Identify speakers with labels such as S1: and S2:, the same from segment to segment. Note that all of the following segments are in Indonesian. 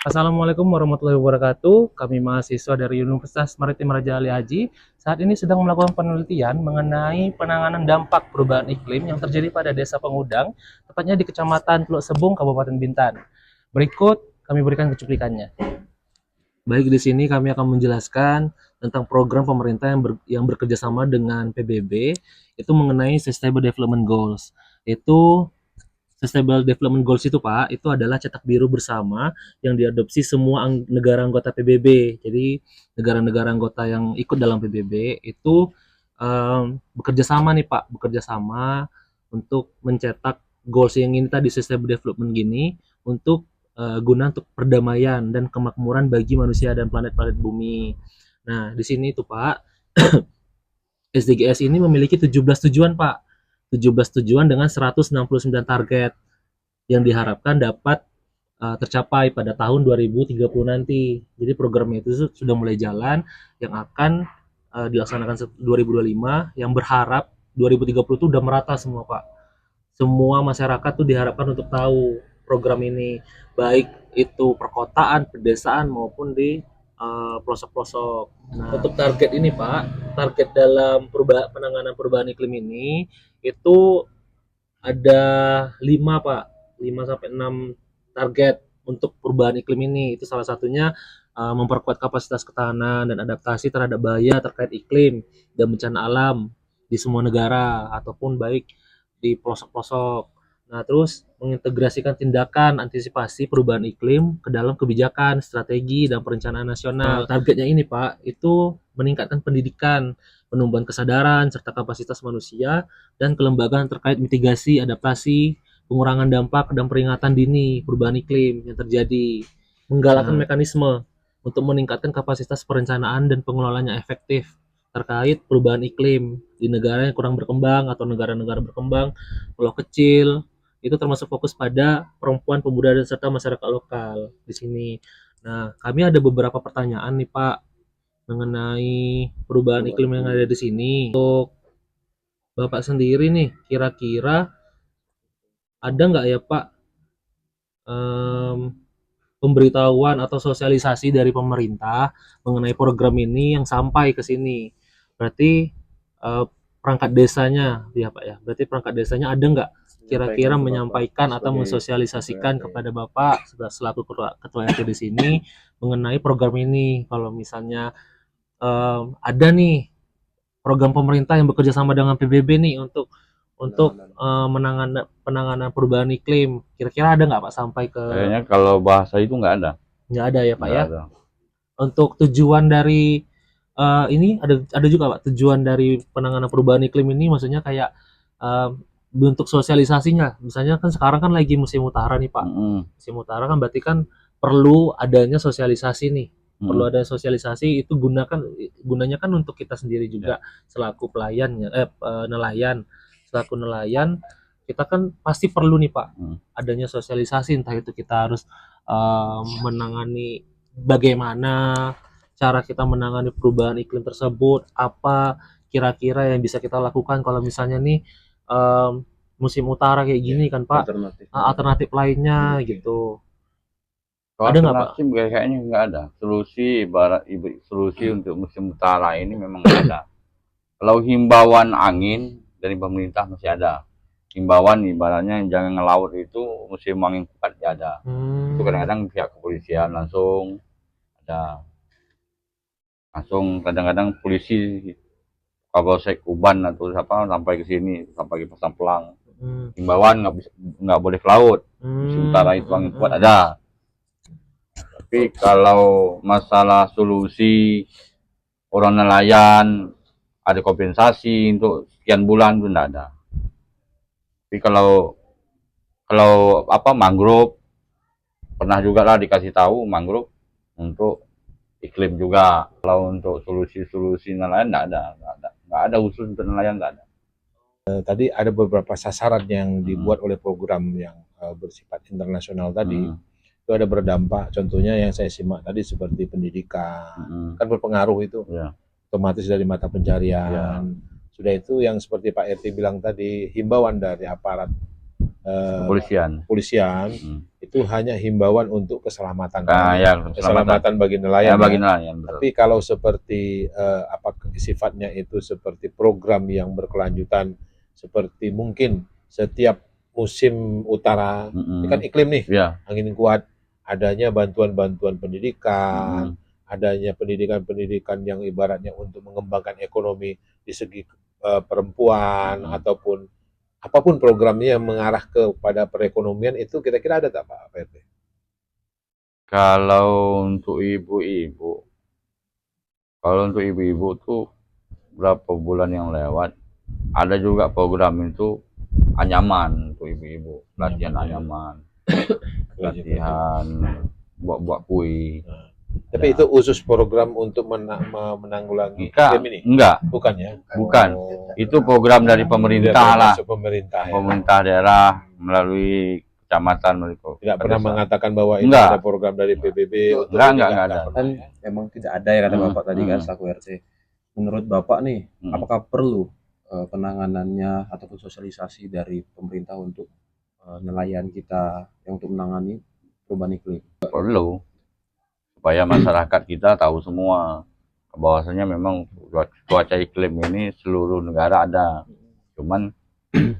S1: Assalamualaikum warahmatullahi wabarakatuh. Kami mahasiswa dari Universitas Maritim Raja Ali Haji saat ini sedang melakukan penelitian mengenai penanganan dampak perubahan iklim yang terjadi pada Desa Pengudang, tepatnya di Kecamatan Teluk Sebung, Kabupaten Bintan. Berikut kami berikan cuplikannya. Baik, di sini kami akan menjelaskan tentang program pemerintah yang bekerja sama dengan PBB itu mengenai Sustainable Development Goals. Itu Sustainable Development Goals itu Pak, itu adalah cetak biru bersama yang diadopsi semua negara anggota PBB. Jadi negara-negara anggota yang ikut dalam PBB itu bekerja sama nih Pak, bekerja sama untuk mencetak goals yang ini tadi Sustainable Development gini untuk guna untuk perdamaian dan kemakmuran bagi manusia dan planet-planet bumi. Nah, di sini tuh Pak, SDGs ini memiliki 17 tujuan Pak. 17 tujuan dengan 169 target yang diharapkan dapat tercapai pada tahun 2030 nanti. Jadi programnya itu sudah mulai jalan yang akan dilaksanakan 2025 yang berharap 2030 itu udah merata semua Pak. Semua masyarakat tuh diharapkan untuk tahu program ini baik itu perkotaan, pedesaan maupun di pelosok-pelosok. Nah, untuk target ini Pak, target dalam penanganan perubahan iklim ini itu ada 5 Pak, 5 sampai 6 target untuk perubahan iklim ini. Itu salah satunya memperkuat kapasitas ketahanan dan adaptasi terhadap bahaya terkait iklim dan bencana alam di semua negara ataupun baik di pelosok-pelosok. Nah, terus mengintegrasikan tindakan antisipasi perubahan iklim ke dalam kebijakan, strategi, dan perencanaan nasional. Targetnya ini, Pak, itu meningkatkan pendidikan, penumbuhan kesadaran, serta kapasitas manusia, dan kelembagaan terkait mitigasi, adaptasi, pengurangan dampak, dan peringatan dini perubahan iklim yang terjadi. Menggalakkan mekanisme untuk meningkatkan kapasitas perencanaan dan pengelolaannya efektif terkait perubahan iklim di negara yang kurang berkembang atau negara-negara berkembang, pulau kecil, itu termasuk fokus pada perempuan, pemuda, dan serta masyarakat lokal di sini. Nah, kami ada beberapa pertanyaan nih Pak mengenai perubahan iklim yang ada di sini. Untuk Bapak sendiri nih, kira-kira ada nggak ya Pak em, pemberitahuan atau sosialisasi dari pemerintah mengenai program ini yang sampai ke sini? Berarti perangkat desanya, ya Pak ya. Berarti perangkat desanya ada nggak kira-kira menyampaikan atau mensosialisasikan kepada Bapak selaku ketua RT di sini mengenai program ini? Kalau misalnya ada nih program pemerintah yang bekerja sama dengan PBB nih untuk penanganan perubahan iklim. Kira-kira ada nggak Pak sampai ke?
S2: Kayaknya kalau bahasa itu nggak ada.
S1: Nggak ada ya Pak
S2: Nggak
S1: ya.
S2: ada.
S1: Untuk tujuan dari ini ada juga Pak tujuan dari penanganan perubahan iklim ini, maksudnya kayak bentuk sosialisasinya. Misalnya kan sekarang kan lagi musim utara nih Pak. Musim utara kan berarti kan perlu adanya sosialisasi nih. Perlu ada sosialisasi itu gunanya kan untuk kita sendiri juga selaku pelayan nelayan. Selaku nelayan kita kan pasti perlu nih Pak adanya sosialisasi, entah itu kita harus menangani bagaimana cara kita menangani perubahan iklim tersebut, apa kira-kira yang bisa kita lakukan kalau misalnya nih musim utara kayak gini kan Pak, alternatif lainnya gitu.
S2: Kalau
S1: Ada nggak Pak?
S2: alternatif kayaknya nggak ada. Solusi untuk musim utara ini memang nggak ada. Kalau himbauan angin dari pemerintah masih ada. Himbauan ibaratnya jangan ngelaut itu musim angin kuat ya ada. Itu kadang-kadang pihak kepolisian langsung ada. Langsung kadang-kadang polisi Kapolsek Uban atau siapa sampai ke sini sampai ke pasang pelang. Himbauan nggak boleh ke laut. Musim utara itu angin kuat ada. Tapi kalau masalah solusi orang nelayan ada kompensasi untuk sekian bulan itu tidak ada. Tapi kalau apa mangrove pernah juga lah dikasih tahu mangrove untuk iklim juga. Kalau untuk solusi nelayan nggak ada khusus untuk nelayan nggak ada.
S3: Tadi ada beberapa sasaran yang dibuat oleh program yang bersifat internasional tadi. Itu ada berdampak, contohnya yang saya simak tadi seperti pendidikan, kan berpengaruh itu, otomatis dari mata pencarian. Sudah itu yang seperti Pak RT bilang tadi, himbauan dari aparat
S2: Kepolisian.
S3: polisian itu hanya himbauan untuk keselamatan, keselamatan bagi
S2: Ya,
S3: nelayan.
S2: bagi nelayan. Betul.
S3: Tapi kalau seperti sifatnya itu seperti program yang berkelanjutan, seperti mungkin setiap musim utara, ini kan iklim nih, angin kuat, adanya bantuan-bantuan pendidikan, adanya pendidikan-pendidikan yang ibaratnya untuk mengembangkan ekonomi di segi perempuan ataupun apapun programnya yang mengarah kepada perekonomian itu kira-kira ada tak Pak RT?
S2: Kalau untuk ibu-ibu tuh berapa bulan yang lewat ada juga program itu anyaman untuk ibu-ibu, latihan anyaman, latihan buat kue.
S3: Tapi itu khusus program untuk menanggulangi iklim ini?
S2: Enggak.
S3: Bukan ya?
S2: Bukan. Itu program dari pemerintah lah.
S3: Pemerintah
S2: daerah melalui kecamatan.
S3: Tidak pernah mengatakan bahwa itu ada program dari PBB.
S2: Enggak ada.
S4: Kan memang tidak ada ya kata Bapak tadi kan selaku RT. Menurut Bapak nih, apakah perlu penanganannya ataupun sosialisasi dari pemerintah untuk nelayan kita yang untuk menangani perubahan iklim?
S2: Perlu. Supaya masyarakat kita tahu semua bahwasanya memang cuaca iklim ini seluruh negara ada, cuman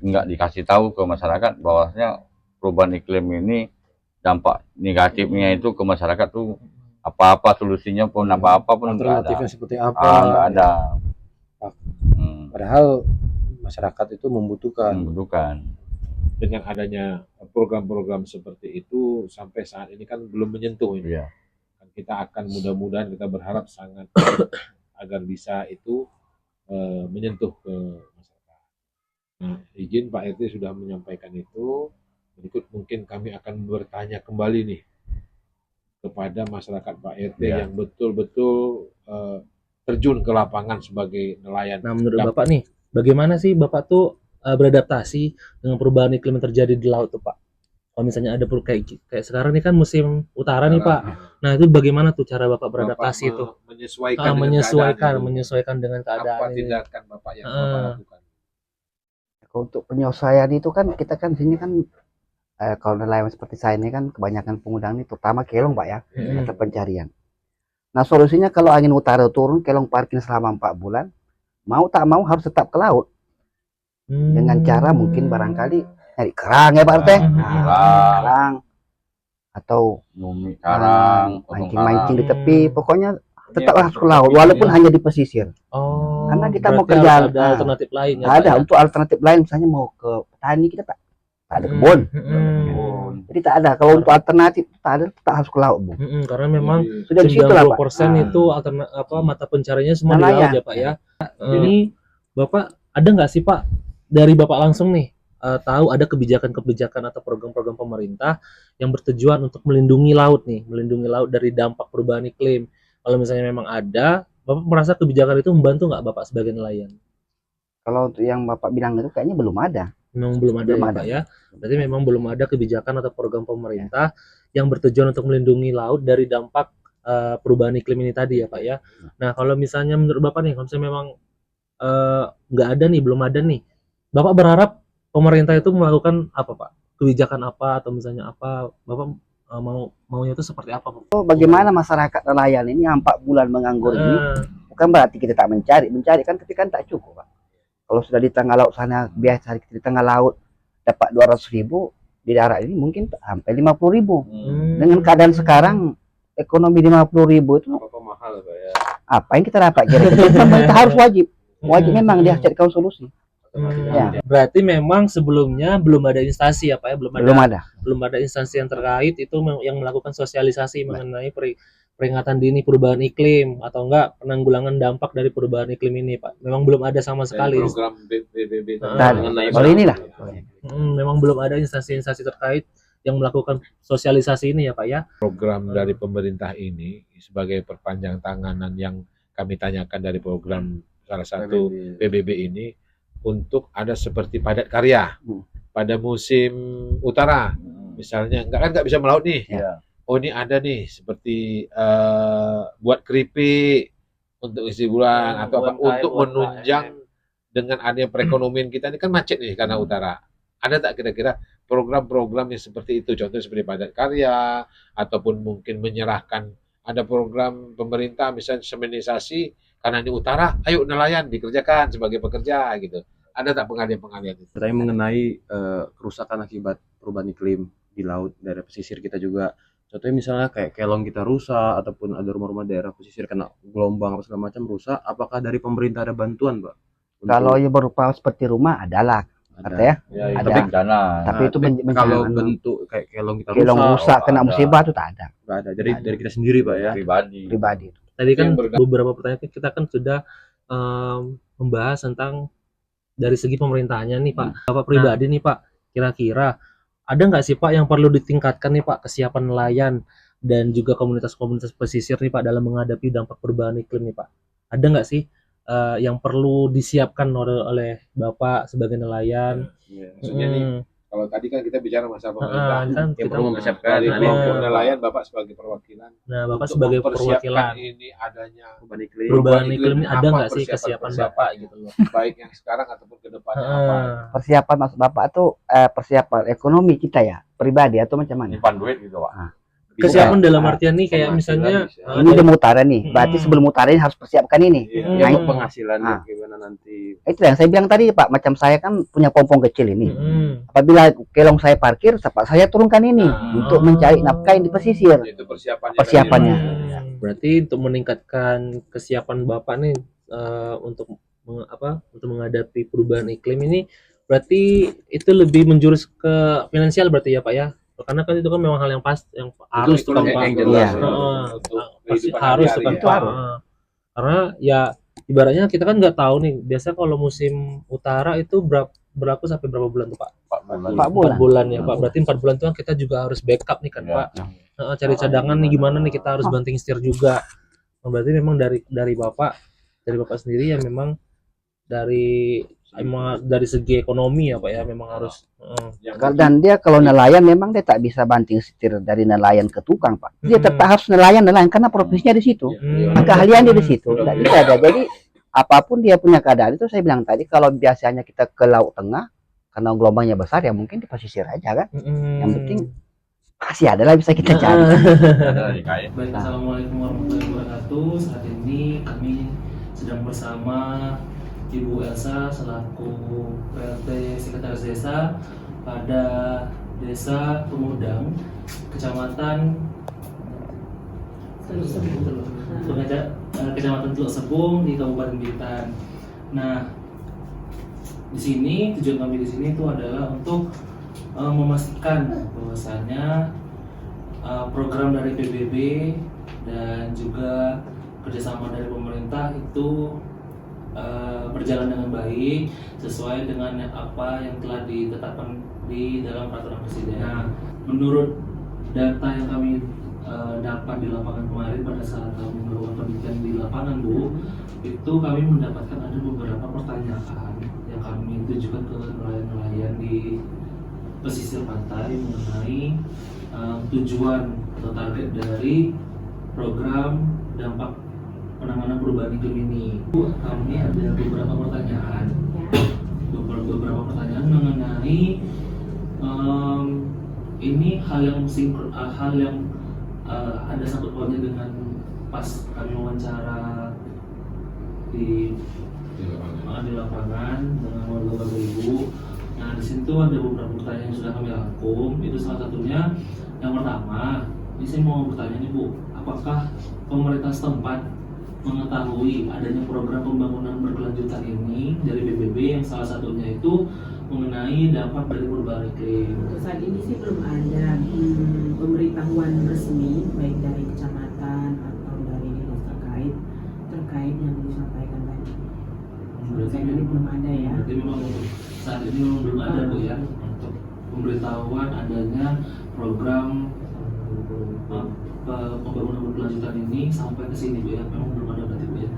S2: nggak dikasih tahu ke masyarakat bahwasanya perubahan iklim ini dampak negatifnya itu ke masyarakat tuh apa-apa solusinya pun apa-apa pun
S4: alternatifnya seperti apa
S2: nggak ada.
S4: Padahal masyarakat itu membutuhkan.
S3: Dengan adanya program-program seperti itu sampai saat ini kan belum menyentuh ini. Kita akan mudah-mudahan kita berharap sangat agar bisa itu menyentuh ke masyarakat. Nah, izin Pak RT sudah menyampaikan itu. Berikut mungkin kami akan bertanya kembali nih kepada masyarakat Pak RT yang betul-betul terjun ke lapangan sebagai nelayan.
S1: Nah, menurut Bapak nih, bagaimana sih Bapak tuh beradaptasi dengan perubahan iklim yang terjadi di laut tuh Pak? Kalau misalnya ada kayak sekarang ini kan musim utara nih Pak. Nah itu bagaimana tuh cara Bapak beradaptasi itu? Menyesuaikan dengan keadaan.
S3: Apa tindakan Bapak yang Bapak lakukan?
S5: Untuk penyesuaian itu kan kita kan sini kan kalau nelayan seperti saya ini kan kebanyakan pengundang ini terutama kelong Pak ya, mata pencarian. Nah solusinya kalau angin utara turun, kelong parkir selama 4 bulan, mau tak mau harus tetap ke laut. Dengan cara mungkin barangkali nyari kerang ya Pak RT, kerang atau mancing-mancing di tepi, pokoknya tetap harus ke laut walaupun hanya di pesisir. Karena kita mau kerja
S1: ada alternatif lain ya,
S5: ada untuk alternatif lain, misalnya mau ke petani kita tak ada kebun. Jadi tak ada. Kalau untuk alternatif tak ada, tak harus ke laut, Bu.
S1: Karena memang
S5: sudah di situ lah, Pak.
S1: 90% itu mata pencariannya semua di laut ya Pak ya. Ini Bapak ada nggak sih Pak dari Bapak langsung nih tahu ada kebijakan-kebijakan atau program-program pemerintah yang bertujuan untuk melindungi laut dari dampak perubahan iklim. Kalau misalnya memang ada, Bapak merasa kebijakan itu membantu nggak Bapak sebagai nelayan?
S5: Kalau untuk yang Bapak bilang itu kayaknya belum ada.
S1: Memang belum ada Pak ya. Berarti memang belum ada kebijakan atau program pemerintah yang bertujuan untuk melindungi laut dari dampak perubahan iklim ini tadi ya Pak ya. Nah kalau misalnya menurut Bapak nih, kalau misalnya memang nggak ada nih, belum ada nih, Bapak berharap pemerintah itu melakukan apa Pak? Kebijakan apa atau misalnya apa? Bapak maunya itu seperti apa Pak?
S5: Bagaimana masyarakat nelayan ini 4 bulan menganggur ini, bukan berarti kita tak mencari kan, tapi kan tak cukup Pak. Kalau sudah di tengah laut sana, biasa di tengah laut dapat 200.000, di darat ini mungkin sampai 50.000. Dengan keadaan sekarang ekonomi 50.000 itu
S3: mahal Pak ya.
S5: Apa yang kita dapat kira-kira? Pemerintah harus wajib memang dia carikan solusi.
S1: Berarti memang sebelumnya belum ada instansi ya Pak ya, belum ada instansi yang terkait itu yang melakukan sosialisasi mengenai peringatan dini perubahan iklim atau enggak penanggulangan dampak dari perubahan iklim ini Pak. Memang belum ada sama sekali.
S3: Program PBB
S5: baru inilah.
S1: Memang belum ada instansi-instansi terkait yang melakukan sosialisasi ini ya Pak ya.
S3: Program dari pemerintah ini sebagai perpanjang tanganan yang kami tanyakan dari program salah satu PBB ini untuk ada seperti padat karya pada musim utara, misalnya nggak bisa melaut nih. Oh ini ada nih seperti buat keripik untuk isi bulan atau apa untuk menunjang dengan adanya perekonomian kita ini kan macet nih karena utara. Ada tak kira-kira program-program yang seperti itu, contoh seperti padat karya, ataupun mungkin menyerahkan ada program pemerintah misalnya seminisasi karena di utara, ayo nelayan dikerjakan sebagai pekerja gitu. Ada tak pengalian-pengalian itu?
S4: Katanya mengenai kerusakan akibat perubahan iklim di laut daerah pesisir kita juga. Contohnya misalnya kayak kelong kita rusak ataupun ada rumah-rumah daerah pesisir kena gelombang apa segala macam rusak. Apakah dari pemerintah ada bantuan, Pak?
S5: Kalau yang berupa seperti rumah adalah katanya,
S2: Ya, itu
S5: ada.
S2: bencana.
S5: tapi itu
S4: kalau
S5: bencana.
S4: bentuk kayak kelong kita
S5: Kelong
S4: rusak,
S5: rusak kena
S2: ada.
S5: musibah itu tak ada
S4: nggak ada. Dari
S5: Nggak ada.
S4: dari kita sendiri, Pak ya.
S5: pribadi.
S1: Tadi kan
S3: Yang
S1: beberapa pertanyaan kita kan sudah membahas tentang dari segi pemerintahannya nih Pak. Bapak pribadi nih Pak, kira-kira ada nggak sih Pak yang perlu ditingkatkan nih Pak kesiapan nelayan dan juga komunitas-komunitas pesisir nih Pak dalam menghadapi dampak perubahan iklim nih Pak? Ada nggak sih yang perlu disiapkan oleh Bapak sebagai nelayan?
S3: Maksudnya nih, kalau tadi kan kita bicara masalah pemerintah,
S1: Kan
S4: Yang
S1: kita,
S4: perlu mempersiapkan
S3: dari
S4: nah,
S3: kelompok
S1: Nah.
S3: nelayan Bapak sebagai perwakilan.
S1: nah Bapak
S3: Untuk
S1: sebagai
S3: mempersiapkan
S1: perwakilan
S3: ini adanya
S4: perubahan iklim.
S1: perubahan
S3: iklim,
S1: iklim ini ada
S3: apa
S1: nggak sih kesiapan
S3: persiapan-persiapannya?
S1: Bapak gitu loh?
S3: baik yang sekarang ataupun ke depannya apa?
S5: Persiapan maksud Bapak tuh persiapan ekonomi kita ya, pribadi atau macam mana?
S2: Nyimpan duit gitu, Pak.
S1: Kesiapan dalam
S5: Ah,
S1: artian nih kayak
S2: penghasilan
S1: misalnya
S2: bisa.
S5: Ini udah mau utara nih, berarti sebelum utara ini harus persiapkan ini.
S3: Iya.
S5: Nah,
S4: Untuk penghasilannya
S5: Ah.
S4: gimana nanti?
S5: Itu yang saya bilang tadi Pak, macam saya kan punya pompong kecil ini.
S1: Mm.
S5: Apabila kelong saya parkir, saya turunkan ini
S3: Nah.
S5: untuk mencari nafkah yang di pesisir.
S3: Itu persiapannya.
S5: Persiapannya.
S1: Berarti untuk meningkatkan kesiapan Bapak nih untuk untuk menghadapi perubahan iklim ini berarti itu lebih menjurus ke finansial berarti ya Pak ya? Karena kan itu kan memang hal yang yang harus tuh kan Pak.
S4: yang jelas.
S5: Iya.
S3: Untuk
S1: Pasti
S3: kehidupan
S1: harus
S3: hari-hari
S1: tuh kan
S3: ya.
S5: Itu
S1: Pak.
S5: harus.
S1: Karena ya ibaratnya kita kan nggak tahu nih biasa kalau musim utara itu berlaku sampai berapa bulan tuh Pak?
S2: 4 bulan.
S5: 4
S1: 4
S5: bulan.
S1: bulan ya Pak. Berarti 4 bulan itu kan kita juga harus backup nih kan
S2: Ya.
S1: Pak. Cari cadangan nih gimana nih kita harus banting setir juga. Nah, berarti memang dari Bapak sendiri ya memang dari segi ekonomi ya Pak ya memang harus
S5: Dan dia kalau nelayan memang dia tak bisa banting setir dari nelayan ke tukang Pak. Dia
S1: Hmm.
S5: tetap harus nelayan karena profesinya di situ.
S1: Hmm.
S5: Keahlian dia di situ. Tidak bisa ada. Jadi apapun dia punya keadaan itu saya bilang tadi kalau biasanya kita ke laut tengah karena gelombangnya besar ya mungkin di pesisir aja kan. Yang penting masih ada lah bisa kita cari.
S2: Ada di kaya.
S1: Baik, assalamualaikum warahmatullahi wabarakatuh. Saat ini kami sedang bersama Ibu Elsa selaku PLT Sekretaris Desa pada Desa Pemudang, Kecamatan Kecamatan Teluk Sebung di Kabupaten Bintan. Nah, di sini tujuan kami di sini itu adalah untuk memastikan bahwasannya program dari PBB dan juga kerjasama dari pemerintah itu berjalan dengan baik sesuai dengan apa yang telah ditetapkan di dalam peraturan presiden. Nah, menurut data yang kami dapat di lapangan kemarin pada saat kami melakukan penelitian di lapangan Bu, itu kami mendapatkan ada beberapa pertanyaan yang kami tujukan ke nelayan-nelayan di pesisir pantai mengenai tujuan atau target dari program dampak penanganan perubahan iklim ini. Kami ada beberapa pertanyaan mengenai ini hal yang ada sangkut pautnya dengan pas kami wawancara di lapangan dengan warga Ibu. Nah, di situ ada beberapa pertanyaan yang sudah kami rangkum. Itu salah satunya yang pertama, ini saya mau bertanya nih Bu, apakah pemerintah setempat mengetahui adanya program pembangunan berkelanjutan ini dari PBB yang salah satunya itu mengenai dampak dari perubahan iklim?
S6: Untuk saat ini sih belum ada pemberitahuan resmi baik dari kecamatan atau dari dinas terkait yang disampaikan tadi.
S1: Berarti
S6: Saat ini belum ada ya.
S1: Berarti memang untuk saat ini memang belum ada Bu ya untuk pemberitahuan adanya program pembangunan berkelanjutan ini sampai ke sini Bu ya, memang belum ada berarti Bu ya.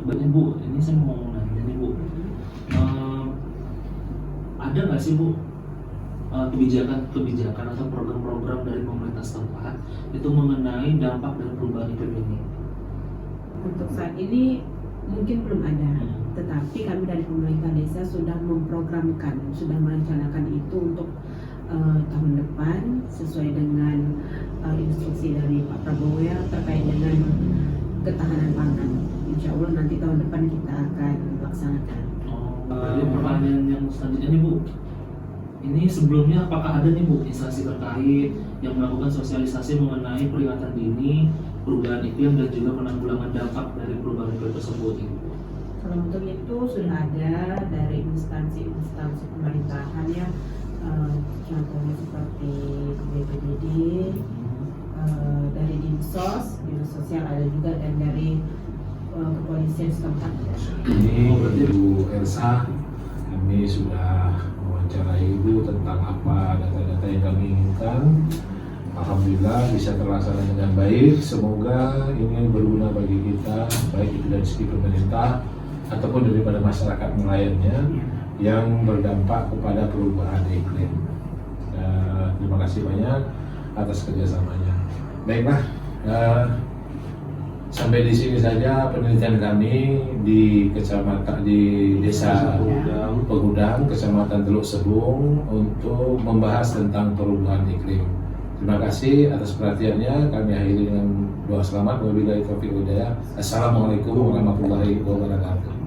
S1: Banyak Bu, ini saya mau nanya nih Bu, ada nggak sih Bu kebijakan atau program-program dari pemerintah setempat itu mengenai dampak dari perubahan iklim ini?
S6: Untuk saat ini mungkin belum ada, tetapi kami dari pemerintah desa sudah memprogramkan, sudah merencanakan itu untuk tahun depan sesuai dengan instruksi dari Pak Prabowo ya terkait dengan ketahanan pangan. Insya Allah nanti tahun depan kita akan laksanakan.
S1: Jadi pertanyaan yang selanjutnya nih Bu, ini sebelumnya apakah ada nih Bu instansi terkait yang melakukan sosialisasi mengenai peringatan dini perubahan iklim dan juga penanggulangan dampak dari perubahan iklim tersebut?
S6: Kalau untuk itu sudah ada dari instansi pemerintahan ya, contohnya seperti BPBD, dari Dinsos, Dinas Sosial ada juga, dan dari kepolisian setempat.
S3: Ini Ibu Elsa, kami sudah mewawancarai Ibu tentang apa data-data yang kami inginkan. Alhamdulillah bisa terlaksana dengan baik. Semoga ini berguna bagi kita, baik itu dari segi pemerintah ataupun daripada masyarakat nelayannya yang berdampak kepada perubahan iklim. Terima kasih banyak atas kerjasamanya. Baiklah, sampai di sini saja penelitian kami di Desa Pegudang, Kecamatan Teluk Sebung untuk membahas tentang perubahan iklim. Terima kasih atas perhatiannya. Kami akhiri dengan doa selamat. Wabillahi taufiq wal hidayah. Assalamualaikum warahmatullahi wabarakatuh.